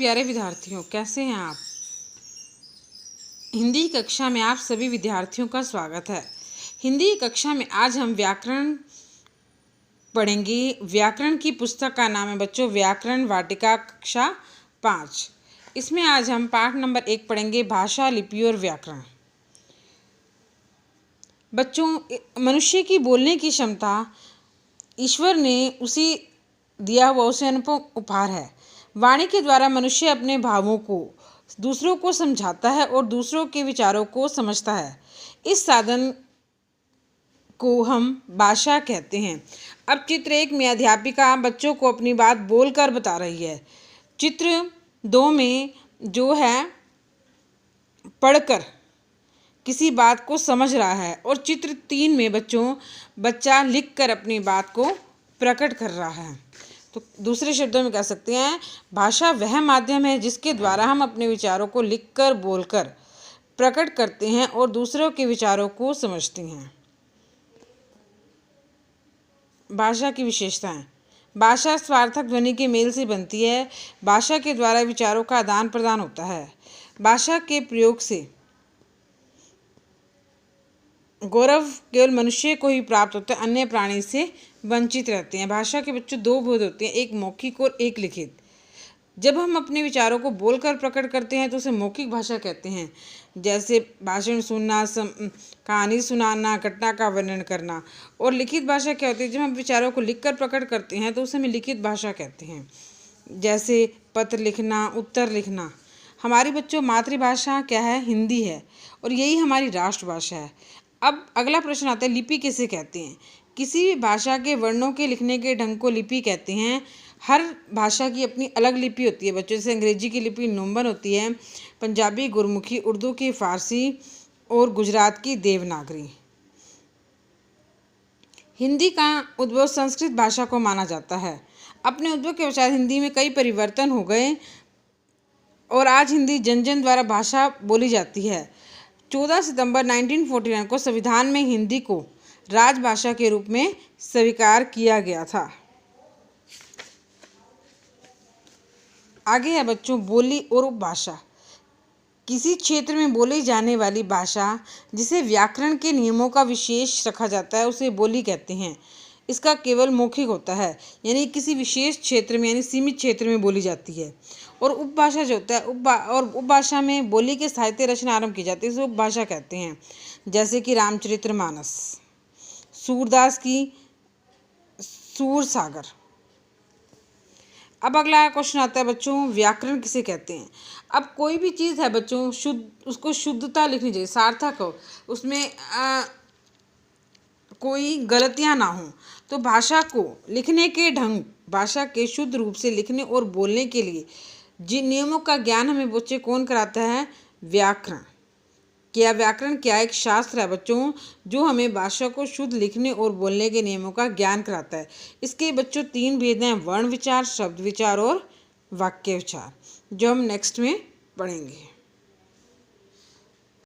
प्यारे विद्यार्थियों, कैसे हैं आप। हिंदी कक्षा में आप सभी विद्यार्थियों का स्वागत है। हिंदी कक्षा में आज हम व्याकरण पढ़ेंगे। व्याकरण की पुस्तक का नाम है बच्चों व्याकरण वाटिका कक्षा 5। इसमें आज हम पाठ नंबर 1 पढ़ेंगे, भाषा, लिपि और व्याकरण। बच्चों, मनुष्य की बोलने की क्षमता ईश्वर ने दिया हुआ उसे अनुपम उपहार है। वाणी के द्वारा मनुष्य अपने भावों को दूसरों को समझाता है और दूसरों के विचारों को समझता है। इस साधन को हम भाषा कहते हैं। अब चित्र 1 में अध्यापिका बच्चों को अपनी बात बोलकर बता रही है। चित्र 2 में जो है पढ़कर किसी बात को समझ रहा है और चित्र 3 में बच्चा लिखकर अपनी बात को प्रकट कर रहा है। तो दूसरे शब्दों में कह सकते हैं, भाषा वह माध्यम है जिसके द्वारा हम अपने विचारों को लिखकर बोलकर प्रकट करते हैं और दूसरों के विचारों को समझते हैं। भाषा की विशेषताएं। भाषा स्वार्थक ध्वनि के मेल से बनती है। भाषा के द्वारा विचारों का आदान प्रदान होता है। भाषा के प्रयोग से गौरव केवल मनुष्य को ही प्राप्त होता है, अन्य प्राणी से वंचित रहते हैं। भाषा के बच्चों 2 भेद होते हैं, एक मौखिक और एक लिखित। जब हम अपने विचारों को बोलकर प्रकट करते हैं तो उसे मौखिक भाषा कहते हैं, जैसे भाषण सुनना, कहानी सुनाना, घटना का वर्णन करना। और लिखित भाषा क्या होती है, जब हम विचारों को लिखकर प्रकट करते हैं तो उसे हम लिखित भाषा कहते हैं, जैसे पत्र लिखना, उत्तर लिखना। हमारी बच्चों मातृभाषा क्या है, हिंदी है और यही हमारी राष्ट्रभाषा है। अब अगला प्रश्न आता है, लिपि किसे कहते हैं। किसी भी भाषा के वर्णों के लिखने के ढंग को लिपि कहते हैं। हर भाषा की अपनी अलग लिपि होती है बच्चों। जैसे अंग्रेजी की लिपि नोमन होती है, पंजाबी गुरमुखी, उर्दू की फारसी और गुजरात की देवनागरी। हिंदी का उद्भव संस्कृत भाषा को माना जाता है। अपने उद्भव के पश्चात हिंदी में कई परिवर्तन हो गए और आज हिंदी जन जन द्वारा भाषा बोली जाती है। 14 सितंबर 1949 को संविधान में हिंदी को राजभाषा के रूप में स्वीकार किया गया था। आगे है बच्चों बोली और उपभाषा। किसी क्षेत्र में बोली जाने वाली भाषा जिसे व्याकरण के नियमों का विशेष रखा जाता है उसे बोली कहते हैं। इसका केवल मौखिक होता है, यानी किसी विशेष क्षेत्र में यानी सीमित क्षेत्र में बोली जाती है। और उपभाषा जो होता है उपभाषा में बोली के साहित्य रचना आरंभ की जाती है, इसे उपभाषा कहते हैं। जैसे कि रामचरितमानस, सूरदास की सूरसागर। अब अगला क्वेश्चन आता है बच्चों, व्याकरण किसे कहते हैं। अब कोई भी चीज़ है बच्चों, उसको शुद्धता लिखनी चाहिए, सार्थक हो, उसमें कोई गलतियां ना हो। तो भाषा को लिखने के ढंग, भाषा के शुद्ध रूप से लिखने और बोलने के लिए जिन नियमों का ज्ञान हमें बच्चे कौन कराता है, व्याकरण। व्याकरण क्या एक शास्त्र है बच्चों जो हमें भाषा को शुद्ध लिखने और बोलने के नियमों का ज्ञान कराता है। इसके बच्चों 3 भेद हैं, वर्ण विचार, शब्द विचार और वाक्य विचार, जो हम नेक्स्ट में पढ़ेंगे।